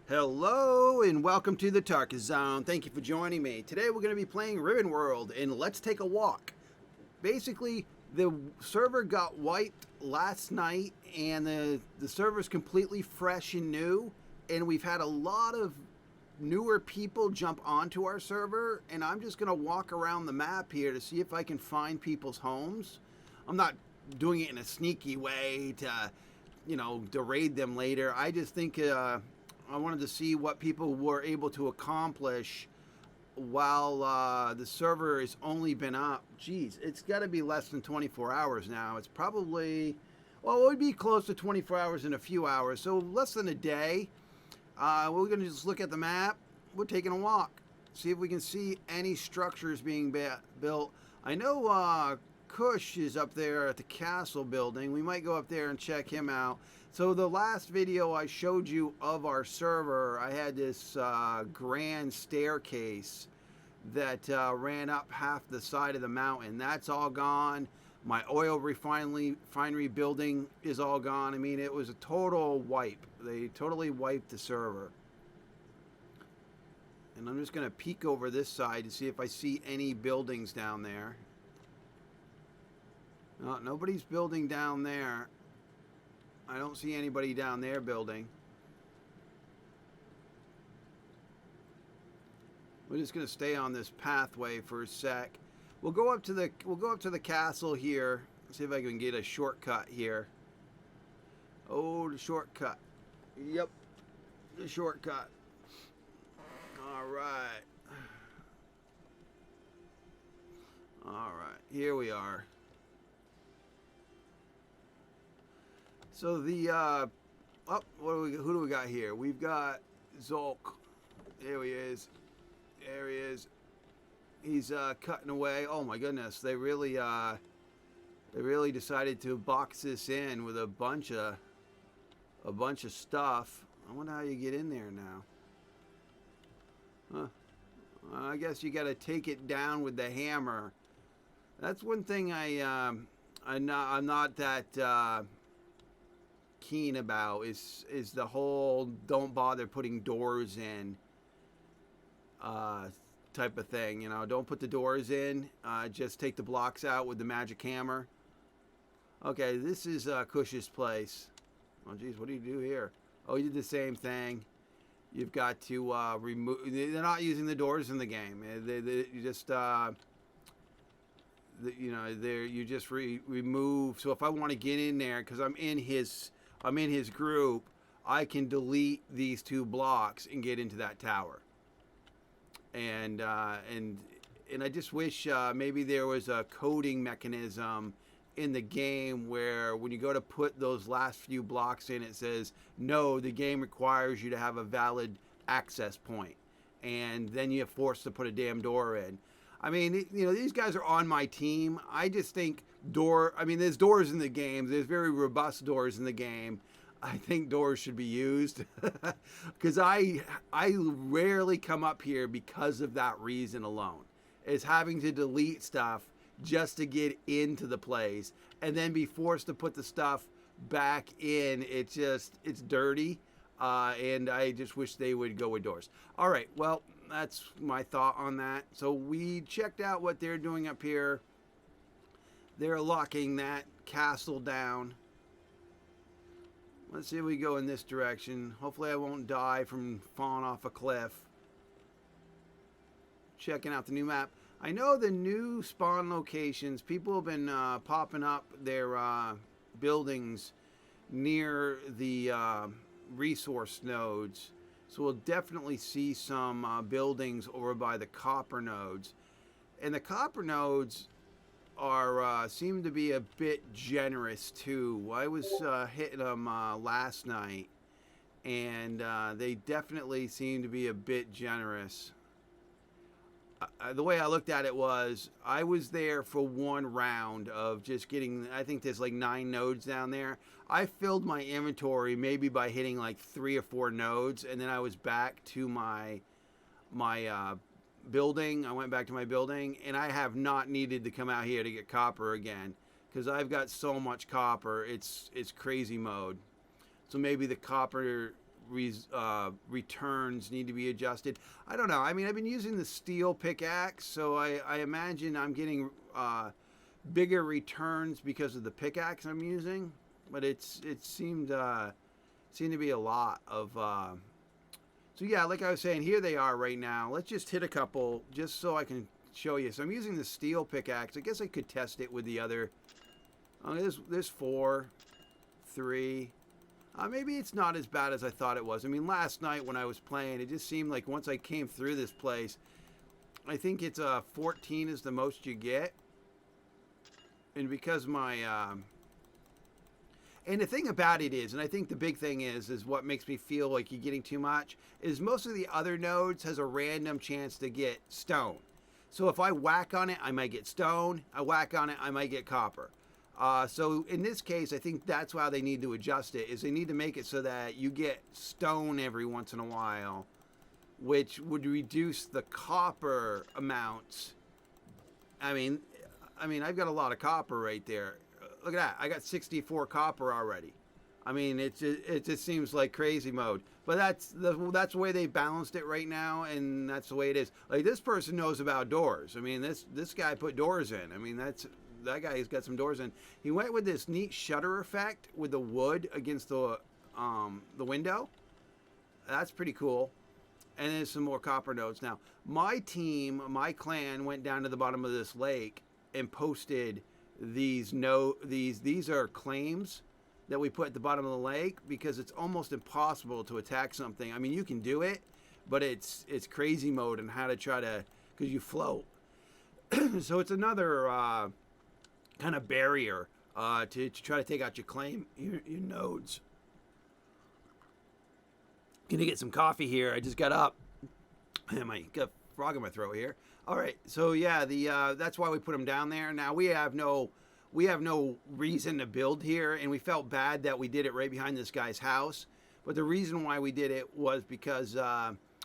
Hello and welcome to the Tarkus Zone. Thank you for joining me. Today we're going to be playing RivenWorld and Let's Take a Walk. Basically, the server got wiped last night and the server's completely fresh and new, and we've had a lot of newer people jump onto our server, and I'm just going to walk around the map here to see if I can find people's homes. I'm not doing it in a sneaky way to raid them later. I just think I wanted to see what people were able to accomplish while the server has only been up. Geez, it's got to be less than 24 hours now. It's probably, well, it would be close to 24 hours in a few hours, so less than a day. We're going to just look at the map. We're taking a walk, see if we can see any structures being built. I know Kush is up there at the castle building. We might go up there and check him out. So the last video I showed you of our server, I had this grand staircase that ran up half the side of the mountain. That's all gone. My oil refinery building is all gone. I mean, it was a total wipe. They totally wiped the server. And I'm just going to peek over this side to see if I see any buildings down there. No, nobody's building down there. I don't see anybody down there building. We're just going to stay on this pathway for a sec. We'll go up to the castle here. See if I can get a shortcut here. Oh, the shortcut. Yep, the shortcut. All right. All right, here we are. So the who do we got here? We've got Zolk. There he is. There he is. He's cutting away. Oh my goodness, they really decided to box this in with a bunch of stuff. I wonder how you get in there now. Huh. I guess you got to take it down with the hammer. That's one thing I'm not that keen about is the whole don't bother putting doors in type of thing. You know, don't put the doors in. Just take the blocks out with the magic hammer. Okay, this is Kush's place. Oh geez, what do you do here? Oh, you did the same thing. You've got to remove. They're not using the doors in the game. You just you just remove. So if I want to get in there, because I'm in his group, I can delete these two blocks and get into that tower. And I just wish maybe there was a coding mechanism in the game where when you go to put those last few blocks in, it says, no, the game requires you to have a valid access point. And then you're forced to put a damn door in. I mean, these guys are on my team. I just think there's doors in the game. There's very robust doors in the game. I think doors should be used because I rarely come up here because of that reason alone, is having to delete stuff just to get into the place and then be forced to put the stuff back in. It's dirty, and I just wish they would go with doors. All right, well, that's my thought on that. So we checked out what they're doing up here. They're locking that castle down. Let's see if we go in this direction. Hopefully I won't die from falling off a cliff. Checking out the new map. I know the new spawn locations, people have been popping up their buildings near the resource nodes. So we'll definitely see some buildings over by the copper nodes. And the copper nodes are seem to be a bit generous too. I was hitting them last night, and they definitely seem to be a bit generous. The way I looked at it was, I was there for one round of just getting, I think there's like 9 nodes down there. I filled my inventory maybe by hitting like 3 or 4 nodes, and then I was back to my building. I went back to my building, and I have not needed to come out here to get copper again because I've got so much copper. It's crazy mode. So maybe the copper returns need to be adjusted. I don't know. I mean, I've been using the steel pickaxe, so I imagine I'm getting bigger returns because of the pickaxe I'm using. But it seemed to be a lot of. So yeah, like I was saying, here they are right now. Let's just hit a couple just so I can show you. So I'm using the steel pickaxe. I guess I could test it with the other. There's 4, 3. Maybe it's not as bad as I thought it was. I mean, last night when I was playing, it just seemed like once I came through this place, I think it's 14 is the most you get. And because my... and the thing about it is, and I think the big thing is what makes me feel like you're getting too much, is most of the other nodes has a random chance to get stone. So if I whack on it, I might get stone. I whack on it, I might get copper. So in this case, I think that's why they need to adjust it, is they need to make it so that you get stone every once in a while, which would reduce the copper amounts. I mean, I've got a lot of copper right there. Look at that. I got 64 copper already. I mean, it just seems like crazy mode. But that's the way they balanced it right now, and that's the way it is. Like, this person knows about doors. I mean, this guy put doors in. I mean, that guy's got some doors in. He went with this neat shutter effect with the wood against the window. That's pretty cool. And there's some more copper nodes now. My team, my clan, went down to the bottom of this lake and posted these are claims that we put at the bottom of the lake, because it's almost impossible to attack something. I mean, you can do it, but it's crazy mode and how to try to, because you float. So it's another kind of barrier to try to take out your claim, your nodes. Gonna get some coffee here. I just got up. I got a frog in my throat here. All right, so yeah, that's why we put them down there. Now we have no reason to build here, and we felt bad that we did it right behind this guy's house. But the reason why we did it was because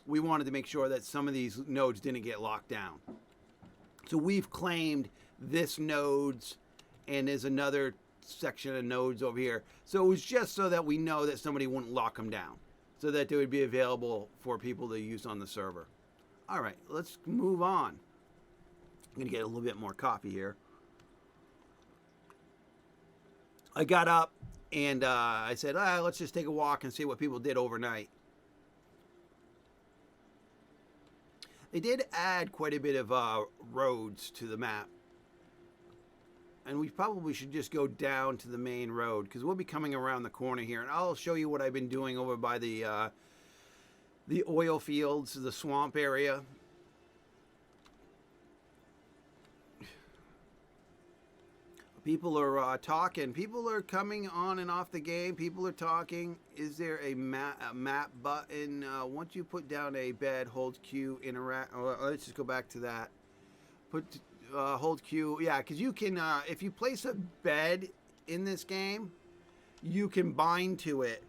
we wanted to make sure that some of these nodes didn't get locked down. So we've claimed this nodes, and there's another section of nodes over here. So it was just so that we know that somebody wouldn't lock them down, so that they would be available for people to use on the server. All right, let's move on. I'm going to get a little bit more coffee here. I got up and I said, let's just take a walk and see what people did overnight. They did add quite a bit of roads to the map. And we probably should just go down to the main road, because we'll be coming around the corner here. And I'll show you what I've been doing over by the oil fields, the swamp area. People are talking. People are coming on and off the game. People are talking. Is there a map button? Once you put down a bed, hold Q, interact. Let's just go back to that. Hold Q. Yeah, because you can, if you place a bed in this game, you can bind to it.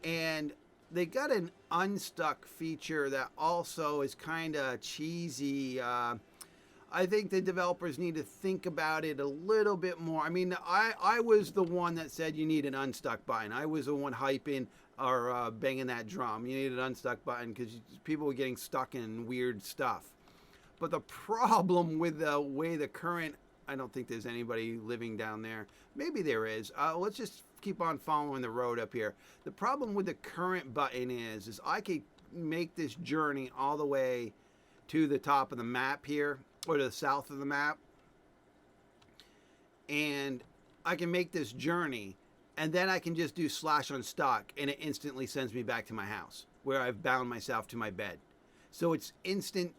And they got an unstuck feature that also is kind of cheesy. I think the developers need to think about it a little bit more. I mean, I was the one that said you need an unstuck button. I was the one hyping or banging that drum. You need an unstuck button because people were getting stuck in weird stuff. But the problem with the way the current, I don't think there's anybody living down there. Maybe there is. Let's just keep on following the road up here. The problem with the current button is I could make this journey all the way to the top of the map here, or to the south of the map, and I can make this journey, and then I can just do /unstuck, and it instantly sends me back to my house where I've bound myself to my bed. So it's instant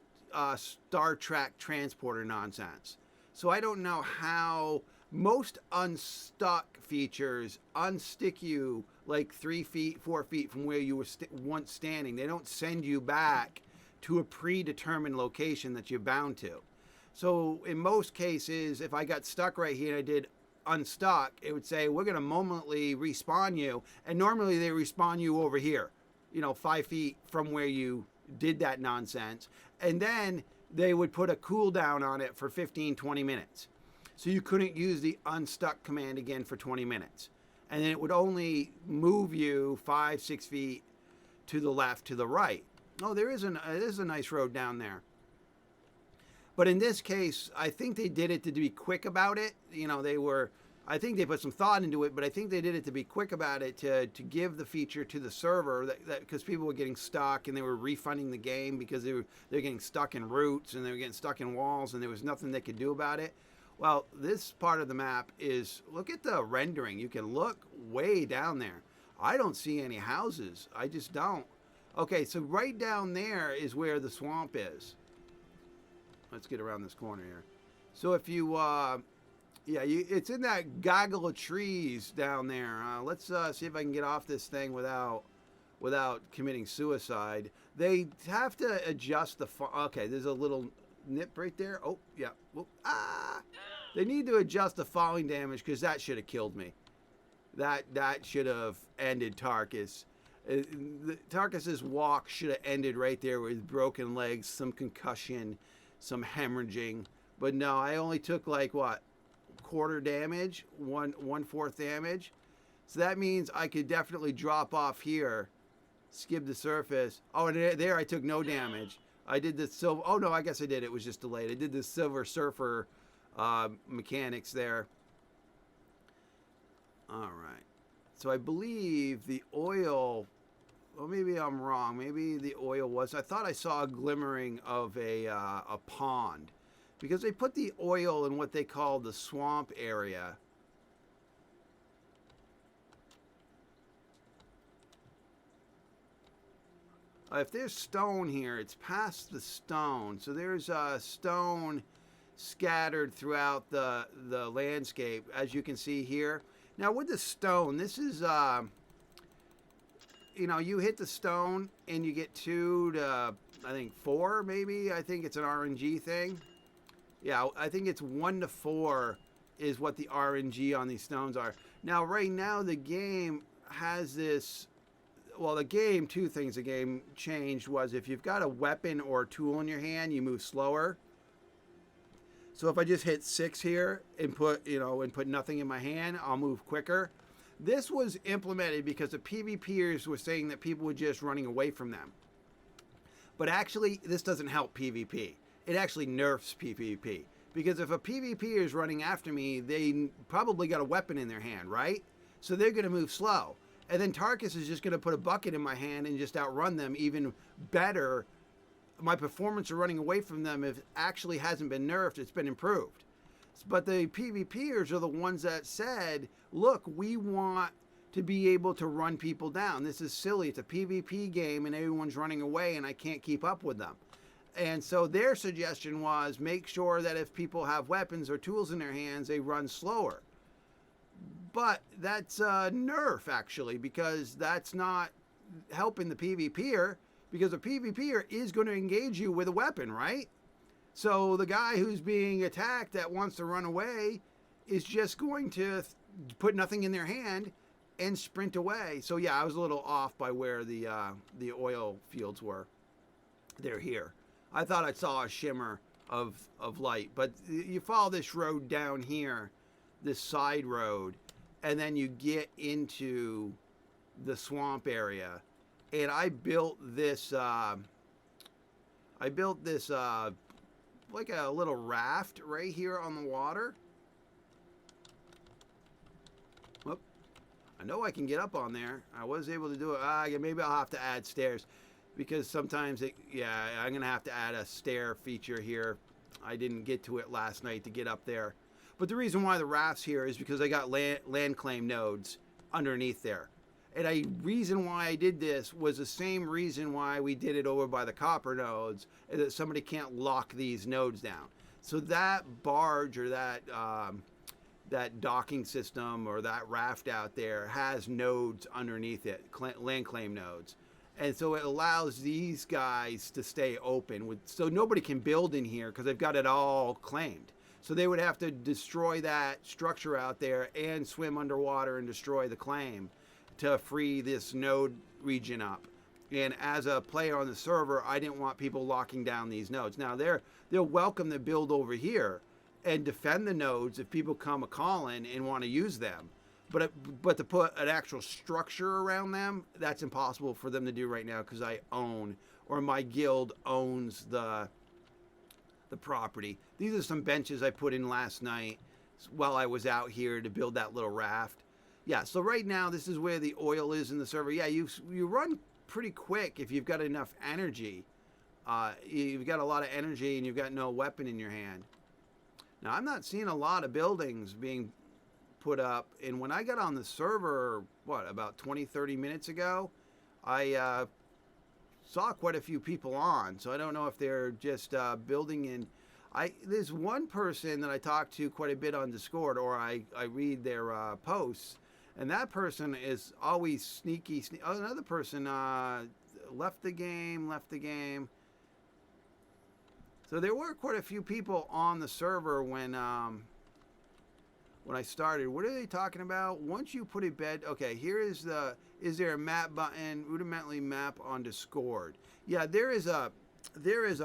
Star Trek transporter nonsense. So I don't know how most unstuck features unstick you like 3 feet, 4 feet from where you were once standing. They don't send you back to a predetermined location that you're bound to. So in most cases, if I got stuck right here and I did unstuck, it would say, we're going to momently respawn you. And normally they respawn you over here, 5 feet from where you did that nonsense. And then they would put a cooldown on it for 15, 20 minutes. So you couldn't use the unstuck command again for 20 minutes. And then it would only move you 5, 6 feet to the left, to the right. Oh, there is a nice road down there. But in this case, I think they did it to be quick about it. You know, I think they put some thought into it, but I think they did it to be quick about it, to give the feature to the server, that because people were getting stuck and they were refunding the game because they're getting stuck in roots and they were getting stuck in walls and there was nothing they could do about it. Well, this part of the map is, look at the rendering. You can look way down there. I don't see any houses. I just don't. Okay, so right down there is where the swamp is. Let's get around this corner here. So if you, it's in that gaggle of trees down there. Let's see if I can get off this thing without committing suicide. They have to adjust the, okay, there's a little nip right there. Oh, yeah. Whoop. Ah! They need to adjust the falling damage because that should have killed me. That should have ended Tarkus. Tarkus's walk should have ended right there with broken legs, some concussion, some hemorrhaging. But no, I only took like what, quarter damage, one fourth damage. So that means I could definitely drop off here, skip the surface. Oh, and there I took no damage. I did the silver. Oh no, I guess I did. It was just delayed. I did the Silver Surfer mechanics there. All right. So I believe the oil. Well, maybe I'm wrong. Maybe the oil was. I thought I saw a glimmering of a pond, because they put the oil in what they call the swamp area. If there's stone here, it's past the stone. So there's stone scattered throughout the landscape, as you can see here. Now with the stone, this is, you know, you hit the stone and you get 2 to, I think 4 maybe. I think it's an RNG thing. Yeah, I think it's 1 to 4 is what the RNG on these stones are. Now, right now, the game has this. Well, the game, 2 things the game changed was if you've got a weapon or a tool in your hand, you move slower. So if I just hit 6 here and put nothing in my hand, I'll move quicker. This was implemented because the PvPers were saying that people were just running away from them. But actually, this doesn't help PvP. It actually nerfs PvP. Because if a PvPer is running after me, they probably got a weapon in their hand, right? So they're going to move slow. And then Tarkus is just going to put a bucket in my hand and just outrun them even better. My performance of running away from them actually hasn't been nerfed. It's been improved. But the PvPers are the ones that said, look, we want to be able to run people down. This is silly. It's a PvP game and everyone's running away and I can't keep up with them. And so their suggestion was make sure that if people have weapons or tools in their hands, they run slower. But that's a nerf, actually, because that's not helping the PvPer, because the PvPer is going to engage you with a weapon, right? So the guy who's being attacked that wants to run away is just going to put nothing in their hand and sprint away. So yeah, I was a little off by where the oil fields were. They're here. I thought I saw a shimmer of light, but you follow this road down here, this side road, and then you get into the swamp area. And I built this like a little raft right here on the water. Whoop. I know I can get up on there. I was able to do it. Maybe I'll have to add stairs, because sometimes I'm gonna have to add a stair feature here. I didn't get to it last night to get up there. But the reason why the raft's here is because I got land claim nodes underneath there. And the reason why I did this was the same reason why we did it over by the copper nodes, is that somebody can't lock these nodes down. So that barge or that docking system or that raft out there has nodes underneath it, land claim nodes. And so it allows these guys to stay open. So nobody can build in here because they've got it all claimed. So they would have to destroy that structure out there and swim underwater and destroy the claim to free this node region up. And as a player on the server, I didn't want people locking down these nodes. Now they're welcome to build over here and defend the nodes if people come a-calling and want to use them. but to put an actual structure around them, that's impossible for them to do right now because I own, or my guild owns the property. These are some benches I put in last night while I was out here to build that little raft. Yeah, so right now this is where the oil is in the server. Yeah, you run pretty quick if you've got enough energy. You've got a lot of energy and you've got no weapon in your hand. Now, I'm not seeing a lot of buildings being put up. And when I got on the server, about 20, 30 minutes ago, I saw quite a few people on. So I don't know if they're just building in. There's one person that I talk to quite a bit on Discord, or I read their posts. And that person is always sneaky. Oh, another person left the game. So there were quite a few people on the server when I started. What are they talking about? Once you put a bed, okay, here is there a map button, rudimentary map on Discord? Yeah, there is a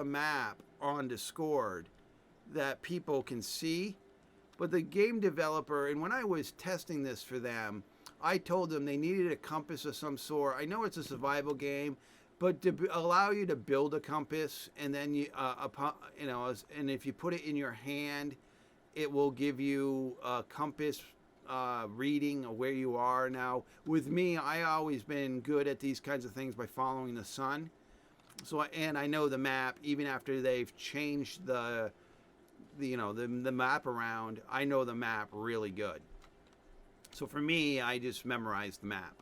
map on Discord that people can see, but the game developer, and when I was testing this for them, I told them they needed a compass of some sort. I know it's a survival game, but to allow you to build a compass, and then and if you put it in your hand, it will give you a compass reading of where you are. Now, with me, I always been good at these kinds of things by following the sun. And I know the map, even after they've changed the map around. I know the map really good. So for me, I just memorized the map.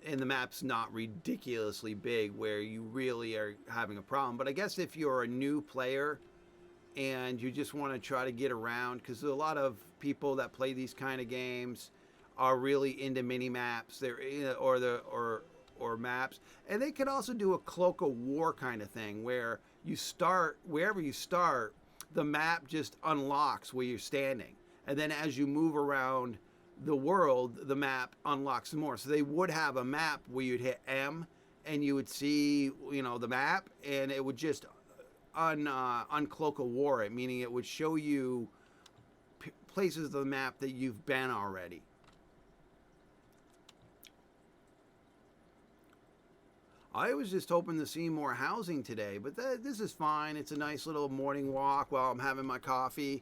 And the map's not ridiculously big where you really are having a problem. But I guess if you're a new player and you just want to try to get around, because a lot of people that play these kind of games are really into mini maps, or maps, and they could also do a cloak of war kind of thing where you start wherever you start, the map just unlocks where you're standing, and then as you move around the world, the map unlocks more. So they would have a map where you'd hit M and you would see, the map, and it would just uncloak a war it, meaning it would show you places of the map that you've been already. I was just hoping to see more housing today, but this is fine. It's a nice little morning walk while I'm having my coffee.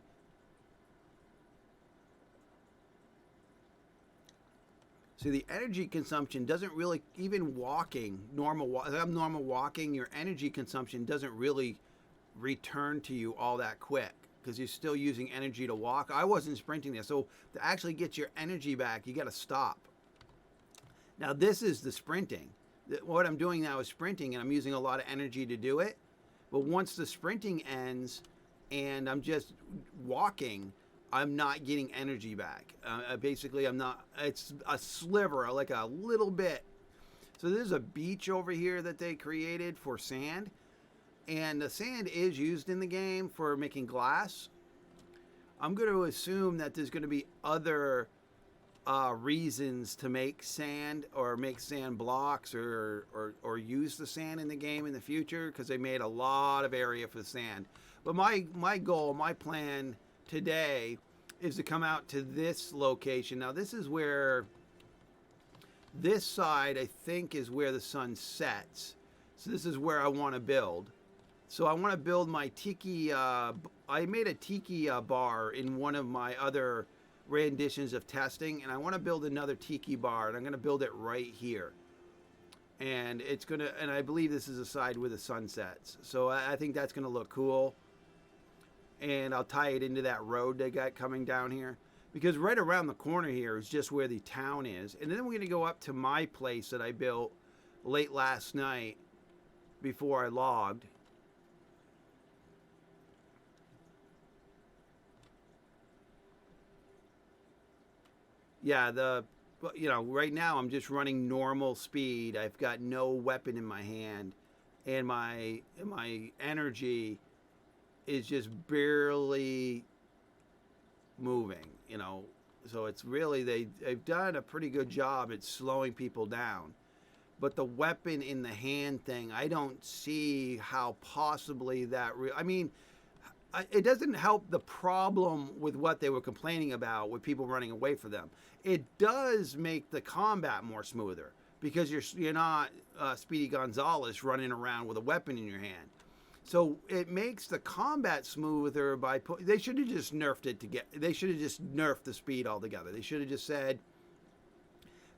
See, the energy consumption doesn't really, even walking, normal walking, your energy consumption doesn't really return to you all that quick because you're still using energy to walk. I wasn't sprinting there. So to actually get your energy back, you got to stop. Now, this is the sprinting. What I'm doing now is sprinting, and I'm using a lot of energy to do it. But once the sprinting ends and I'm just walking, I'm not getting energy back. Basically, I'm not. It's a sliver, like a little bit. So there's a beach over here that they created for sand. And the sand is used in the game for making glass. I'm going to assume that there's going to be other reasons to make sand or make sand blocks or use the sand in the game in the future, because they made a lot of area for sand. But my goal, my plan today is to come out to this location. Now, this is where, this side, I think, is where the sun sets. So this is where I want to build. So I want to build my tiki, I made a tiki bar in one of my other renditions of testing, and I want to build another tiki bar, and I'm going to build it right here. And it's going to, and I believe this is the side where the sun sets. So I think that's going to look cool. And I'll tie it into that road they got coming down here, because right around the corner here is just where the town is. And then we're going to go up to my place that I built late last night before I logged. Yeah, right now I'm just running normal speed. I've got no weapon in my hand, and my energy is just barely moving, So it's really, they've done a pretty good job at slowing people down. But the weapon in the hand thing, I don't see how possibly that it doesn't help the problem with what they were complaining about with people running away from them. It does make the combat more smoother because you're not Speedy Gonzalez running around with a weapon in your hand. So it makes the combat smoother by they should have just nerfed it they should have just nerfed the speed altogether. They should have just said,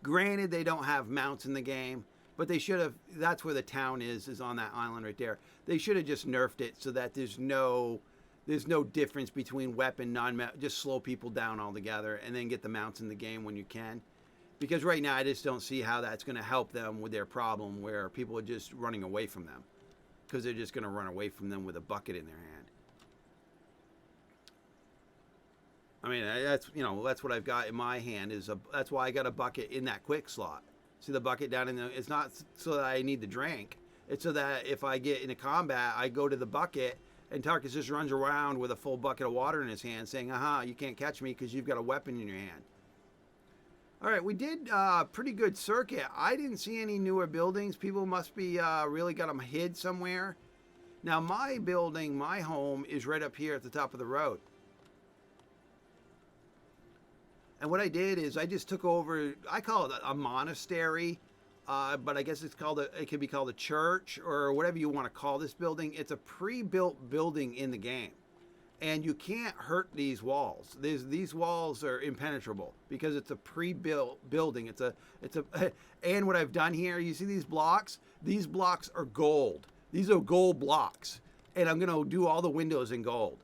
granted they don't have mounts in the game, but they should have, that's where the town is on that island right there. They should have just nerfed it so that there's no difference between weapon, just slow people down altogether and then get the mounts in the game when you can. Because right now I just don't see how that's going to help them with their problem where people are just running away from them. Because they're just going to run away from them with a bucket in their hand. I mean, that's what I've got in my hand that's why I got a bucket in that quick slot. See the bucket down in there? It's not so that I need the drink. It's so that if I get into combat, I go to the bucket and Tarkus just runs around with a full bucket of water in his hand saying, aha, you can't catch me because you've got a weapon in your hand. All right, we did a pretty good circuit. I didn't see any newer buildings. People must be really got them hid somewhere. Now, my building, my home, is right up here at the top of the road. And what I did is I just took over, I call it a monastery, but I guess it could be called a church or whatever you want to call this building. It's a pre-built building in the game. And you can't hurt these walls. These walls are impenetrable because it's a pre-built building. And what I've done here, you see these blocks? These blocks are gold. These are gold blocks. And I'm going to do all the windows in gold.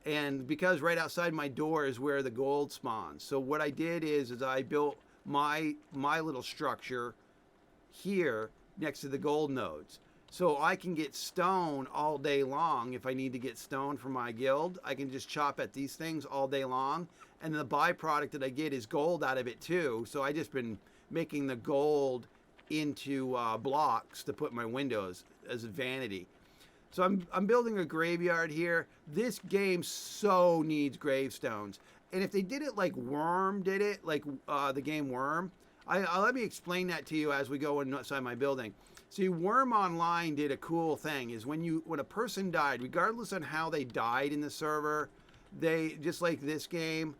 And because right outside my door is where the gold spawns. So what I did is I built my little structure here next to the gold nodes. So I can get stone all day long. If I need to get stone for my guild, I can just chop at these things all day long. And the byproduct that I get is gold out of it too. So I just been making the gold into blocks to put in my windows as a vanity. So I'm building a graveyard here. This game so needs gravestones. And if they did it like Worm did it, like the game Worm, let me explain that to you as we go inside my building. See, Worm Online did a cool thing, is when a person died, regardless on how they died in the server, they, just like this game,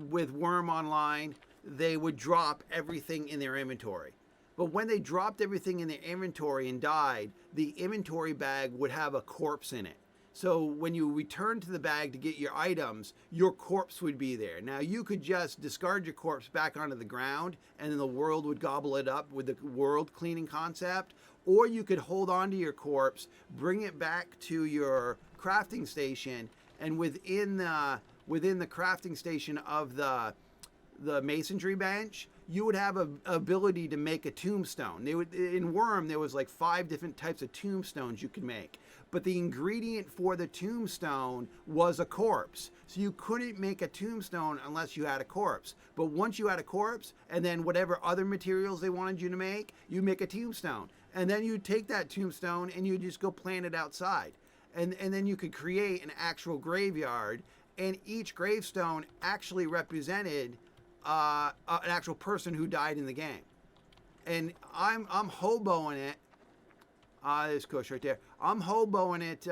with Worm Online, they would drop everything in their inventory. But when they dropped everything in their inventory and died, the inventory bag would have a corpse in it. So when you return to the bag to get your items, your corpse would be there. Now you could just discard your corpse back onto the ground and then the world would gobble it up with the world cleaning concept. Or you could hold on to your corpse, bring it back to your crafting station, and within the crafting station of the masonry bench, you would have an ability to make a tombstone. In Worm, there was like 5 different types of tombstones you could make. But the ingredient for the tombstone was a corpse. So you couldn't make a tombstone unless you had a corpse. But once you had a corpse, and then whatever other materials they wanted you to make, you make a tombstone. And then you take that tombstone and you just go plant it outside. And then you could create an actual graveyard. And each gravestone actually represented an actual person who died in the game. And I'm hoboing it. There's Kush right there. I'm hoboing it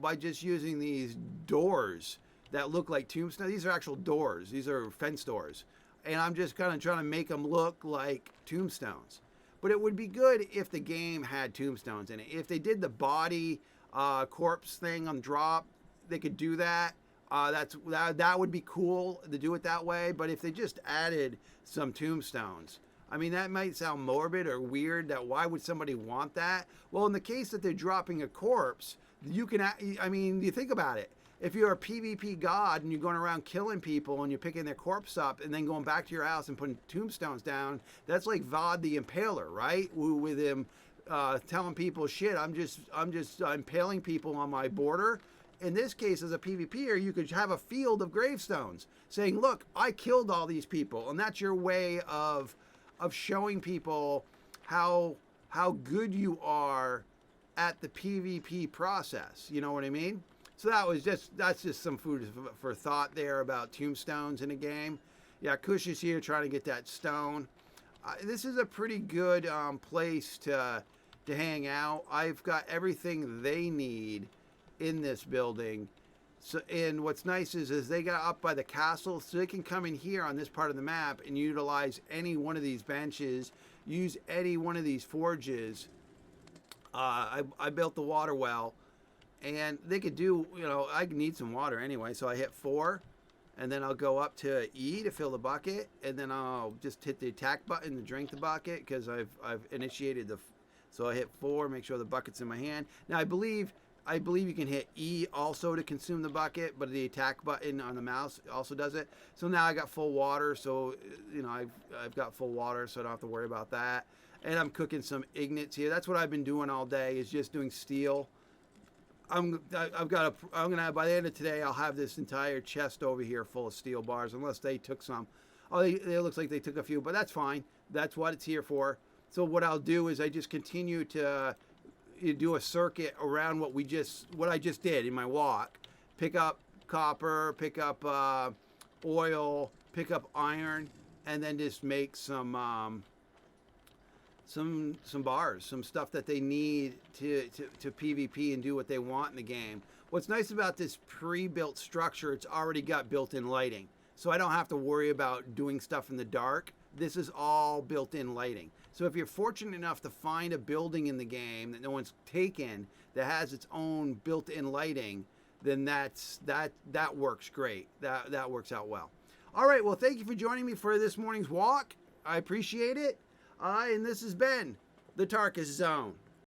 by just using these doors that look like tombstones. These are actual doors. These are fence doors. And I'm just kind of trying to make them look like tombstones. But it would be good if the game had tombstones in it. If they did the body corpse thing on drop, they could do that. That would be cool to do it that way. But if they just added some tombstones, I mean, that might sound morbid or weird. That why would somebody want that? Well, in the case that they're dropping a corpse, you can. I mean, you think about it. If you're a PvP god and you're going around killing people and you're picking their corpse up and then going back to your house and putting tombstones down, that's like Vod the Impaler, right? With him telling people, "Shit, I'm just impaling people on my border." In this case, as a PvPer, you could have a field of gravestones saying, "Look, I killed all these people," and that's your way of showing people how good you are at the PvP process. You know what I mean? So that's just some food for thought there about tombstones in a game. Yeah, Kush is here trying to get that stone. This is a pretty good place to to hang out. I've got everything they need in this building. So, and what's nice is they got up by the castle, so they can come in here on this part of the map and utilize any one of these benches, use any one of these forges. I built the water well, and they could do, I need some water anyway, so I hit 4, and then I'll go up to E to fill the bucket, and then I'll just hit the attack button to drink the bucket, because I've initiated so I hit 4, make sure the bucket's in my hand. Now I believe you can hit E also to consume the bucket, but the attack button on the mouse also does it. So now I got full water, so I've got full water, so I don't have to worry about that. And I'm cooking some ingots here. That's what I've been doing all day, is just doing steel. I'm gonna by the end of today, I'll have this entire chest over here full of steel bars, unless they took some. Oh, it looks like they took a few, but that's fine. That's what it's here for. So what I'll do is I just continue to do a circuit around what I just did in my walk. Pick up copper, pick up oil, pick up iron, and then just make some bars, some stuff that they need to PvP and do what they want in the game. What's nice about this pre-built structure, it's already got built-in lighting. So I don't have to worry about doing stuff in the dark. This is all built-in lighting. So if you're fortunate enough to find a building in the game that no one's taken that has its own built-in lighting, then that works great. That works out well. All right, well, thank you for joining me for this morning's walk. I appreciate it. And this has been the Tarkus Zone.